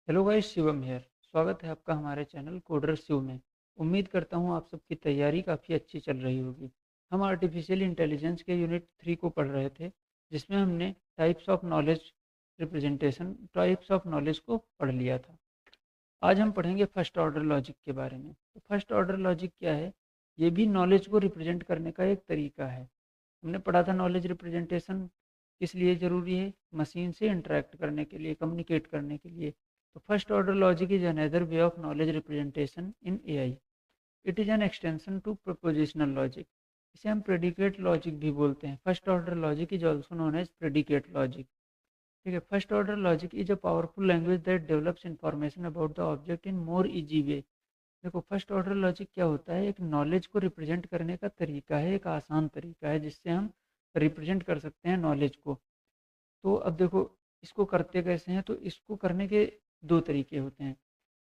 Hello guys, Shivam here. स्वागत है आपका हमारे चैनल कोडर शिव में। उम्मीद करता हूँ आप सबकी तैयारी काफ़ी अच्छी चल रही होगी। हम आर्टिफिशियल इंटेलिजेंस के यूनिट 3 को पढ़ रहे थे, जिसमें हमने types of knowledge representation types of knowledge को पढ़ लिया था। आज हम पढ़ेंगे फर्स्ट ऑर्डर लॉजिक के बारे में। तो फर्स्ट ऑर्डर लॉजिक क्या है? ये भी नॉलेज को रिप्रेजेंट करने का एक तरीका है। हमने पढ़ा था नॉलेज रिप्रेजेंटेशन किस लिए ज़रूरी है? मशीन से इंटरेक्ट करने के लिए, कम्युनिकेट करने के लिए। तो first order logic is another way of knowledge representation in AI. It is an extension to propositional logic. इसे हम प्रेडिकेट लॉजिक भी बोलते हैं। First order logic is also known as predicate logic. ठीक है। First order logic is a powerful language that develops information about the object in more easy way. देखो, first order logic क्या होता है? एक नॉलेज को रिप्रेजेंट करने का तरीका है, एक आसान तरीका है जिससे हम रिप्रेजेंट कर सकते हैं नॉलेज को। तो अब देखो, इसको करते कैसे हैं? तो इसको करने के दो तरीके होते हैं।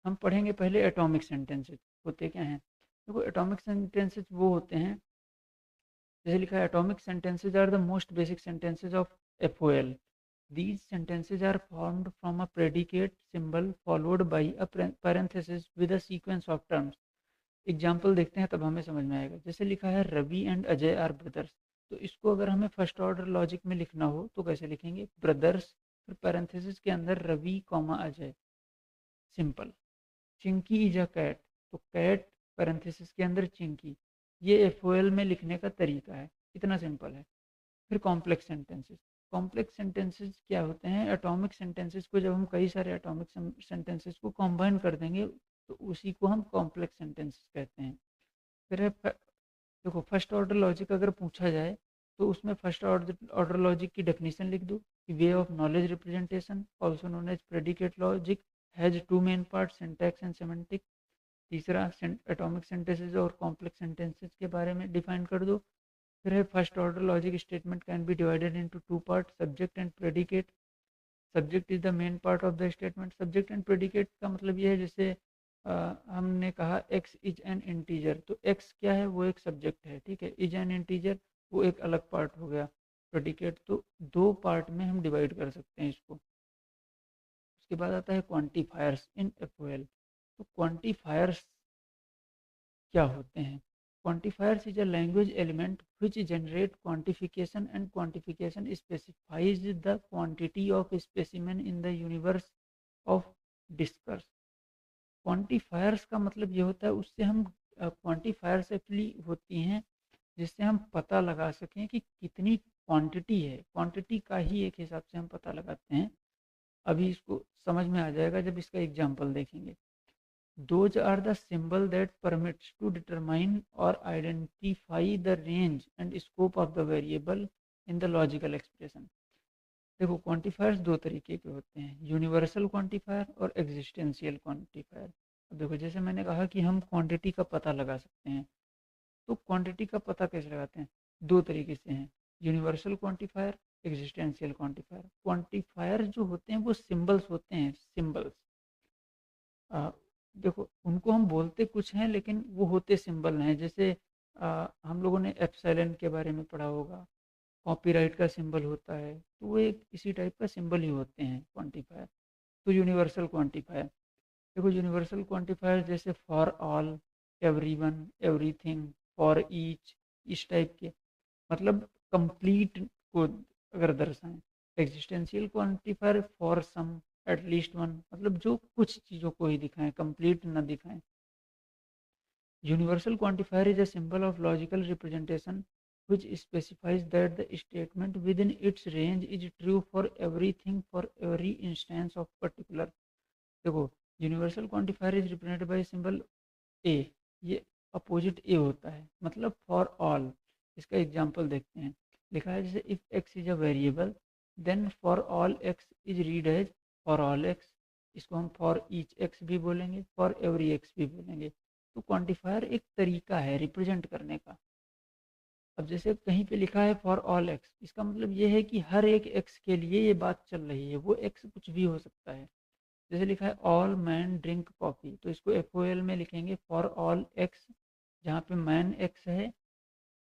हम पढ़ेंगे पहले एटॉमिक सेंटेंसेस होते क्या हैं। देखो, एटॉमिक सेंटेंसेस वो होते हैं, जैसे लिखा है, atomic sentences are the most basic sentences of FOL. These sentences are formed from a predicate symbol followed by a parenthesis with a sequence of terms. Example देखते हैं तब हमें समझ में आएगा। जैसे लिखा है Ravi and Ajay are brothers. तो इसको अगर हमें फर्स्ट ऑर्डर लॉजिक में लिखना हो तो कैसे लिखेंगे? ब्रदर्स, फिर पैरेंथेसिस के अंदर Ravi comma Ajay. Simple. Chinki is a cat. तो कैट पैरेंथेसिस के अंदर चिंकी। ये एफओएल में लिखने का तरीका है। इतना सिंपल है। फिर कॉम्प्लेक्स सेंटेंसेस। कॉम्प्लेक्स सेंटेंसेस क्या होते हैं? एटॉमिक सेंटेंसेस को जब हम कई सारे एटॉमिक सेंटेंसेस को कंबाइन कर देंगे तो उसी को हम कॉम्प्लेक्स सेंटेंसेस कहते हैं। फिर है देखो, फर्स्ट ऑर्डर लॉजिक अगर पूछा जाए तो उसमें फर्स्ट ऑर्डर लॉजिक की डेफिनेशन लिख दो कि way of knowledge representation also known as predicate logic has two main part, syntax and semantic. तीसरा, एटॉमिक सेंटेंसेस और कॉम्प्लेक्स सेंटेंसेस के बारे में डिफाइन कर दो। फिर है first order logic statement can be divided into two part, subject and predicate. Subject is the main part of the statement. Subject and predicate का मतलब ये है, जैसे हमने कहा एक्स इज एन इंटीजर, तो एक्स क्या है? वो एक सब्जेक्ट है। ठीक है। इज एन इंटीजर वो एक अलग पार्ट हो गया। प्रेडिकेट तो दो पार्ट में हम डिवाइड कर सकते हैं इसको। उसके बाद आता है क्वांटिफायर्स इन एफओएल। तो क्वांटिफायर्स क्या होते हैं? Quantifiers is a language element which generate quantification, and quantification specifies the quantity of specimen in the universe of discourse. Quantifiers का मतलब ये होता है, उससे हम क्वांटिफायर्स एक्चुअली होती हैं जिससे हम पता लगा सकें कि कितनी क्वांटिटी है। क्वांटिटी का ही एक हिसाब से हम पता लगाते हैं। अभी इसको समझ में आ जाएगा जब इसका एग्जाम्पल देखेंगे। Those are the symbol that permits to determine or identify the range and scope of the variable in the logical expression. देखो, क्वांटिफायर्स दो तरीके के होते हैं, यूनिवर्सल क्वांटिफायर और एग्जिस्टेंशियल क्वांटिफायर। अब देखो, जैसे मैंने कहा कि हम क्वांटिटी का पता लगा सकते हैं, तो क्वांटिटी का पता कैसे लगाते हैं? दो तरीके से हैं, universal quantifier, existential quantifier. Quantifier जो होते हैं वो सिंबल्स होते हैं, सिंबल्स। देखो, उनको हम बोलते कुछ हैं लेकिन वो होते सिंबल हैं। जैसे हम लोगों ने एप्सिलॉन के बारे में पढ़ा होगा, कॉपीराइट का सिंबल होता है, तो वो एक इसी टाइप का सिंबल ही होते हैं क्वांटिफायर। तो यूनिवर्सल क्वांटिफायर, देखो, यूनिवर्सल क्वांटिफायर जैसे for all, everyone, everything, for each, इस टाइप के, मतलब कंप्लीट को अगर दर्शाएं। Existential quantifier for some, at least one, मतलब जो कुछ चीज़ों को ही दिखाएं, कंप्लीट ना दिखाएं। Universal quantifier is a symbol of logical representation which specifies that the statement within its range is true for everything for every instance of particular। देखो, universal quantifier is represented by symbol A. ये opposite ए होता है, मतलब for all. इसका example देखते हैं। लिखा है जैसे if x is a variable then for all x is read as for all x. इसको हम फॉर ईच एक्स भी बोलेंगे, फॉर एवरी एक्स भी बोलेंगे। तो क्वांटिफायर एक तरीका है रिप्रेजेंट करने का। अब जैसे कहीं पे लिखा है फॉर ऑल एक्स, इसका मतलब ये है कि हर एक एक्स के लिए ये बात चल रही है। वो एक्स कुछ भी हो सकता है। जैसे लिखा है ऑल मैन ड्रिंक कॉफ़ी, तो इसको एफओएल में लिखेंगे फॉर ऑल एक्स, जहाँ पे मैन एक्स है,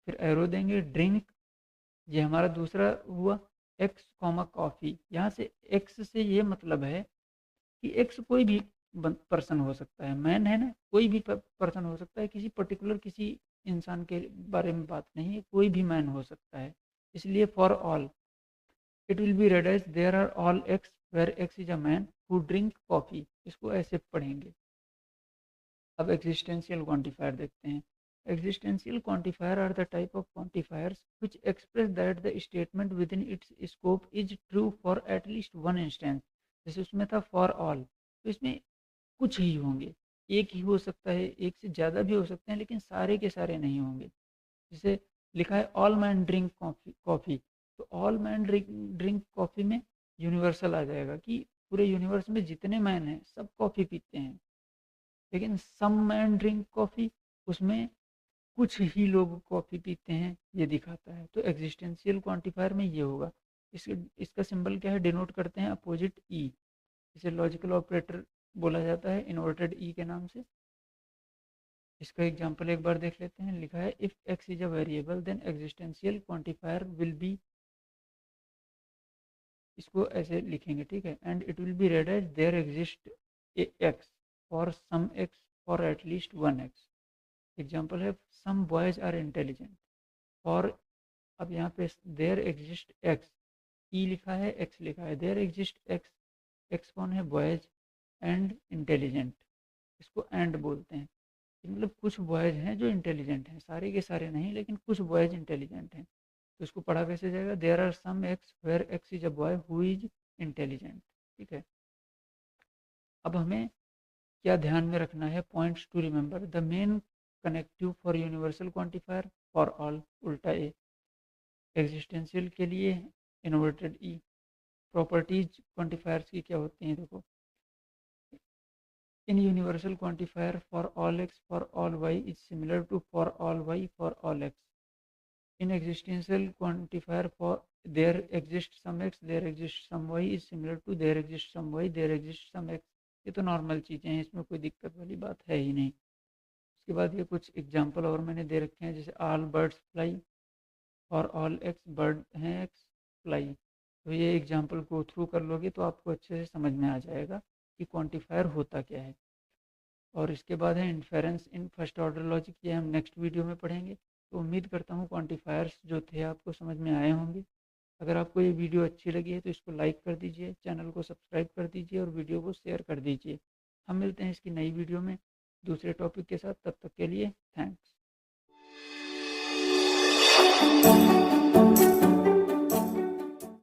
फिर एरो देंगे, ड्रिंक, ये हमारा दूसरा हुआ, एक्स कॉमा कॉफ़ी। यहाँ से एक्स से ये मतलब है कि एक्स कोई भी पर्सन हो सकता है, मैन है ना, कोई भी पर्सन हो सकता है, किसी पर्टिकुलर किसी इंसान के बारे में बात नहीं है, कोई भी मैन हो सकता है। इसलिए for all it will be read as there are all x where x is a man who drink coffee. इसको ऐसे पढ़ेंगे। अब एग्जिस्टेंशियल क्वांटिफायर देखते हैं। Existential quantifier are the type of quantifiers which express that the statement within its scope is true for at least one instance. जैसे उसमें था for all, तो इसमें कुछ ही होंगे, एक ही हो सकता है, एक से ज़्यादा भी हो सकते हैं, लेकिन सारे के सारे नहीं होंगे। जैसे लिखा है all man drink coffee coffee, तो ऑल मैन ड्रिंक कॉफ़ी में यूनिवर्सल आ जाएगा कि पूरे यूनिवर्स में जितने मैन हैं सब कॉफ़ी पीते हैं। लेकिन सम मैन ड्रिंक कॉफ़ी, उसमें कुछ ही लोग कॉफ़ी पीते हैं, ये दिखाता है। तो एग्जिस्टेंशियल क्वांटिफायर में ये होगा। इसका सिंबल क्या है, डिनोट करते हैं अपोजिट ई। इसे लॉजिकल ऑपरेटर बोला जाता है इन्वर्टेड ई के नाम से। इसका एग्जांपल एक बार देख लेते हैं। लिखा है if x is a variable then existential quantifier will be, इसको ऐसे लिखेंगे, ठीक है, and it will be read as there exist X for some X for at least one X. Example है some boys are intelligent for, अब यहाँ पे there exist x, ई लिखा है एक्स लिखा है, देयर एग्जिस्ट एक्स, एक्स कौन है, बॉयज एंड इंटेलिजेंट, इसको एंड बोलते हैं। मतलब कुछ बॉयज हैं जो इंटेलिजेंट हैं, सारे के सारे नहीं, लेकिन कुछ बॉयज इंटेलिजेंट हैं। तो इसको पढ़ा कैसे जाएगा, there are some x where x is a boy who is intelligent. ठीक है। अब हमें क्या ध्यान में रखना है, points to remember, the main connective for universal quantifier for all, उल्टा ए, एग्जिस्टेंशियल के लिए इन्वर्टेड ई। प्रॉपर्टीज क्वांटिफायर्स की क्या होती हैं, देखो, in universal quantifier for all x for all y is similar to for all y for all x. In existential quantifier for there exists some x there exists some y is similar to there exists some y there exists some x. ये तो normal चीज़ें हैं, इसमें कोई दिक्कत वाली बात है ही नहीं। उसके बाद ये कुछ एग्जांपल और मैंने दे रखे हैं, जैसे ऑल बर्ड्स फ्लाई और ऑल एक्स, बर्ड हैं एक्स, फ्लाई। तो ये एग्जांपल को थ्रू कर लोगे तो आपको अच्छे से समझ में आ जाएगा कि क्वांटिफायर होता क्या है। और इसके बाद है inference in first order logic, ये हम नेक्स्ट वीडियो में पढ़ेंगे। तो उम्मीद करता हूँ क्वांटिफायर्स जो थे आपको समझ में आए होंगे। अगर आपको ये वीडियो अच्छी लगी है तो इसको लाइक कर दीजिए, चैनल को सब्सक्राइब कर दीजिए और वीडियो को शेयर कर दीजिए। हम मिलते हैं इसकी नई वीडियो में दूसरे टॉपिक के साथ, तब तक के लिए थैंक्स।